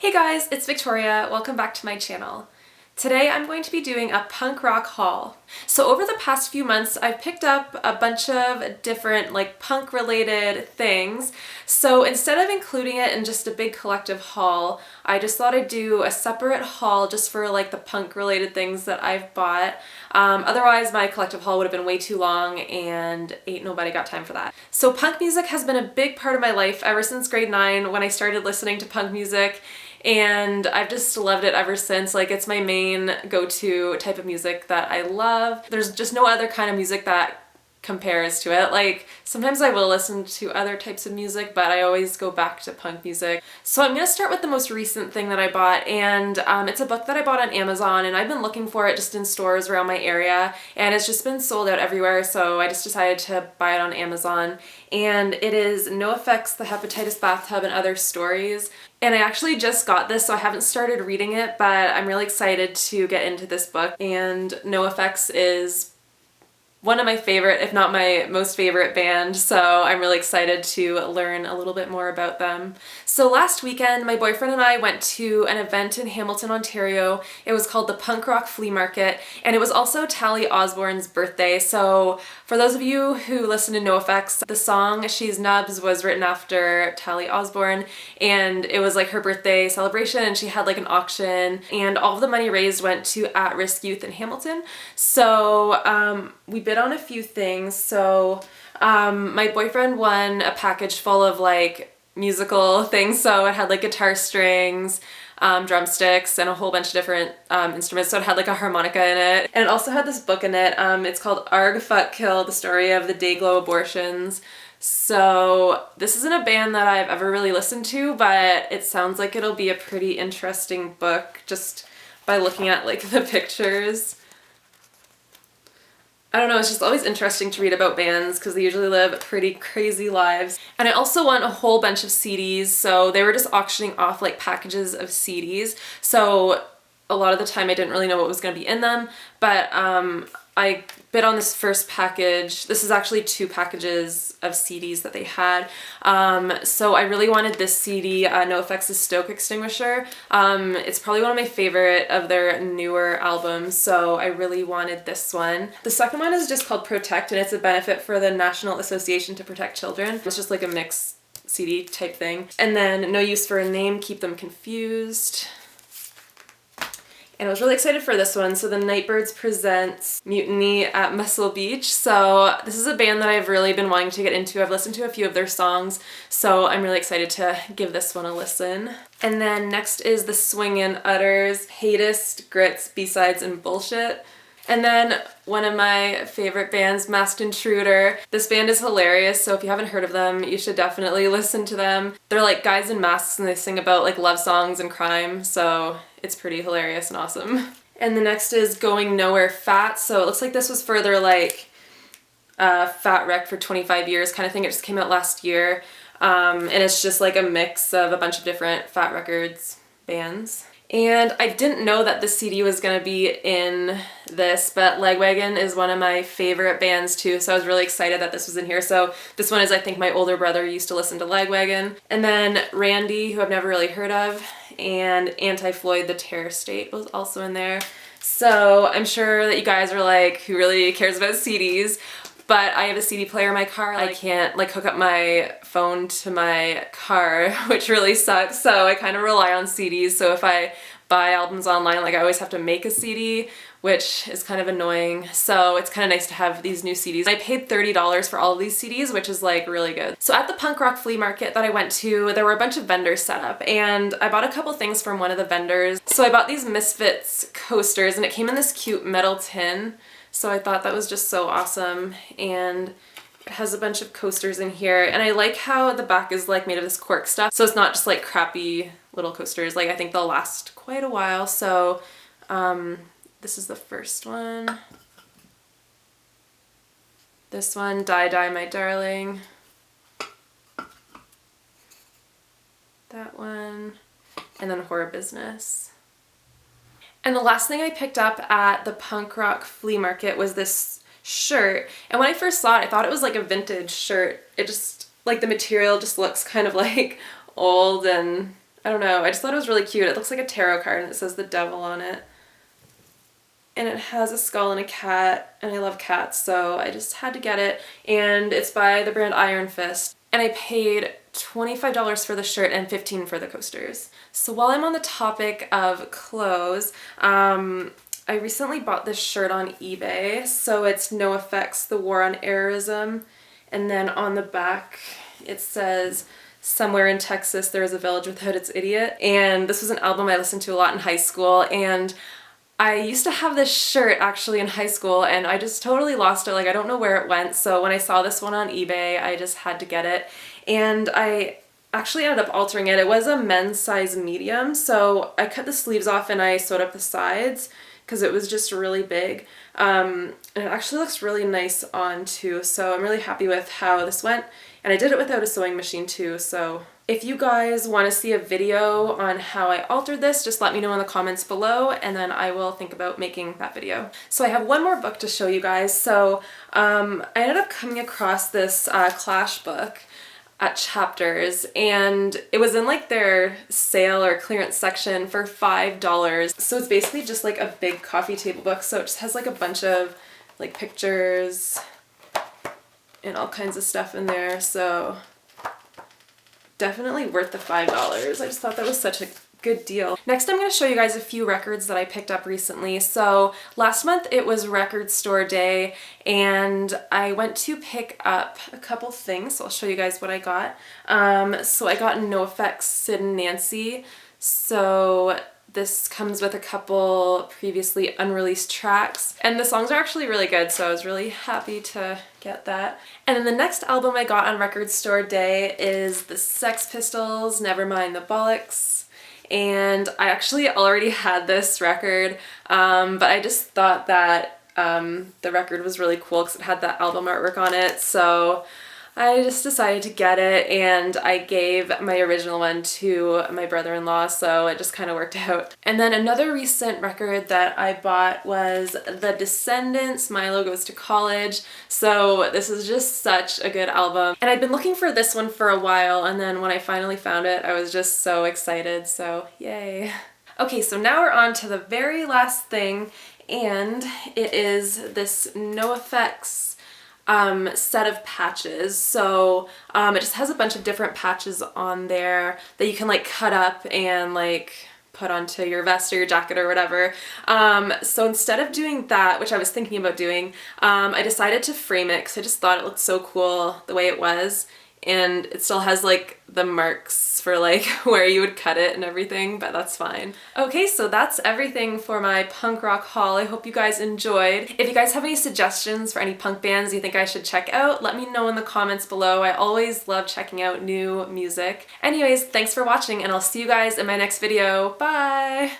Hey guys, it's Victoria. Welcome back to my channel. Today I'm going to be doing a punk rock haul. So over the past few months I've picked up a bunch of different punk related things. So instead of including it in just a big collective haul, I just thought I'd do a separate haul just for the punk related things that I've bought. Otherwise my collective haul would have been way too long and ain't nobody got time for that. So punk music has been a big part of my life ever since grade 9 when I started listening to punk music. And I've just loved it ever since. It's my main go-to type of music that I love. There's just no other kind of music that compares to it. Sometimes I will listen to other types of music, but I always go back to punk music. So I'm gonna start with the most recent thing that I bought, and it's a book that I bought on Amazon, and I've been looking for it just in stores around my area, and it's just been sold out everywhere, so I just decided to buy it on Amazon. And it is NoFX, The Hepatitis Bathtub and Other Stories. And I actually just got this, so I haven't started reading it, but I'm really excited to get into this book. And NoFX is one of my favorite, if not my most favorite band, so I'm really excited to learn a little bit more about them. So last weekend, my boyfriend and I went to an event in Hamilton, Ontario. It was called the Punk Rock Flea Market, and it was also Tally Osborne's birthday. So for those of you who listen to NoFX, the song She's Nubs was written after Tally Osborne, and it was her birthday celebration, and she had an auction, and all of the money raised went to at-risk youth in Hamilton. So we bid on a few things. So my boyfriend won a package full of musical things. So it had guitar strings, drumsticks, and a whole bunch of different instruments. So it had a harmonica in it, and it also had this book in it. It's called Arg Fuck Kill, the story of the Dayglow abortions. So this isn't a band that I've ever really listened to, but it sounds like it'll be a pretty interesting book just by looking at the pictures. I don't know, it's just always interesting to read about bands because they usually live pretty crazy lives. And I also won a whole bunch of CDs, so they were just auctioning off packages of CDs. So a lot of the time I didn't really know what was going to be in them, but I bid on this first package. This is actually 2 packages of CDs that they had. So I really wanted this CD, NoFX's Stoke Extinguisher. It's probably one of my favorite of their newer albums, so I really wanted this one. The second one is just called Protect, and it's a benefit for the National Association to Protect Children. It's just a mix CD type thing. And then No Use for a Name, Keep Them Confused. And I was really excited for this one. So the Nightbirds presents Mutiny at Muscle Beach. So this is a band that I've really been wanting to get into. I've listened to a few of their songs, so I'm really excited to give this one a listen. And then next is the Swingin' Utters, Hatest, Grits, B-Sides, and Bullshit. And then one of my favorite bands, Masked Intruder. This band is hilarious, so if you haven't heard of them, you should definitely listen to them. They're guys in masks, and they sing about love songs and crime, so it's pretty hilarious and awesome. And the next is Going Nowhere Fat. So it looks like this was for their Fat Wreck for 25 years kind of thing. It just came out last year. And it's just a mix of a bunch of different Fat Records bands. And I didn't know that the CD was going to be in this, but Lagwagon is one of my favorite bands too, so I was really excited that this was in here. So this one is, I think my older brother used to listen to Lagwagon. And then Randy, who I've never really heard of, and Anti-Floyd, The Terror State was also in there. So I'm sure that you guys are who really cares about CDs? But I have a CD player in my car. I can't hook up my phone to my car, which really sucks. So I kind of rely on CDs. So if I buy albums online, I always have to make a CD, which is kind of annoying. So it's kind of nice to have these new CDs. I paid $30 for all of these CDs, which is really good. So at the punk rock flea market that I went to, there were a bunch of vendors set up, and I bought a couple things from one of the vendors. So I bought these Misfits coasters, and it came in this cute metal tin. So I thought that was just so awesome, and it has a bunch of coasters in here, and I like how the back is made of this cork stuff, so it's not just crappy little coasters. I think they'll last quite a while. So this is the first one. This one, Die Die My Darling. That one, and then Horror Business. And the last thing I picked up at the punk rock flea market was this shirt. And when I first saw it, I thought it was a vintage shirt. It just, the material just looks kind of old and I don't know, I just thought it was really cute. It looks like a tarot card and it says the devil on it. And it has a skull and a cat, and I love cats, so I just had to get it. And it's by the brand Iron Fist. And I paid $25 for the shirt and $15 for the coasters. So while I'm on the topic of clothes, I recently bought this shirt on eBay. So it's No Effects, The War on Errorism. And then on the back it says, somewhere in Texas there is a village without its idiot. And this was an album I listened to a lot in high school, and I used to have this shirt actually in high school and I just totally lost it. Like, I don't know where it went. So when I saw this one on eBay, I just had to get it. And I actually ended up altering it. It was a men's size medium, so I cut the sleeves off and I sewed up the sides because it was just really big. And it actually looks really nice on too, so I'm really happy with how this went. And I did it without a sewing machine too, so if you guys want to see a video on how I altered this, just let me know in the comments below and then I will think about making that video. So I have one more book to show you guys. So I ended up coming across this Clash book at Chapters, and it was in like their sale or clearance section for $5. So it's basically just like a big coffee table book. So it just has like a bunch of like pictures and all kinds of stuff in there. So definitely worth the $5. I just thought that was such a good deal. Next, I'm going to show you guys a few records that I picked up recently. So last month it was record store day and I went to pick up a couple things. So I'll show you guys what I got. So I got No Effects Sid and Nancy. So this comes with a couple previously unreleased tracks, and the songs are actually really good, so I was really happy to get that. And then the next album I got on record store day is the Sex Pistols, Nevermind the Bollocks. And I actually already had this record, but I just thought that the record was really cool because it had that album artwork on it, so I just decided to get it, and I gave my original one to my brother-in-law, so it just kind of worked out. And then another recent record that I bought was The Descendants, Milo Goes to College. So this is just such a good album. And I'd been looking for this one for a while, and then when I finally found it, I was just so excited, so yay. Okay, so now we're on to the very last thing, and it is this No Effects set of patches. So it just has a bunch of different patches on there that you can like cut up and like put onto your vest or your jacket or whatever. So instead of doing that, which I was thinking about doing, I decided to frame it because I just thought it looked so cool the way it was. And it still has like the marks for like where you would cut it and everything, but that's fine. Okay, so that's everything for my punk rock haul. I hope you guys enjoyed. If you guys have any suggestions for any punk bands you think I should check out, let me know in the comments below. I always love checking out new music. Anyways, thanks for watching and I'll see you guys in my next video. Bye!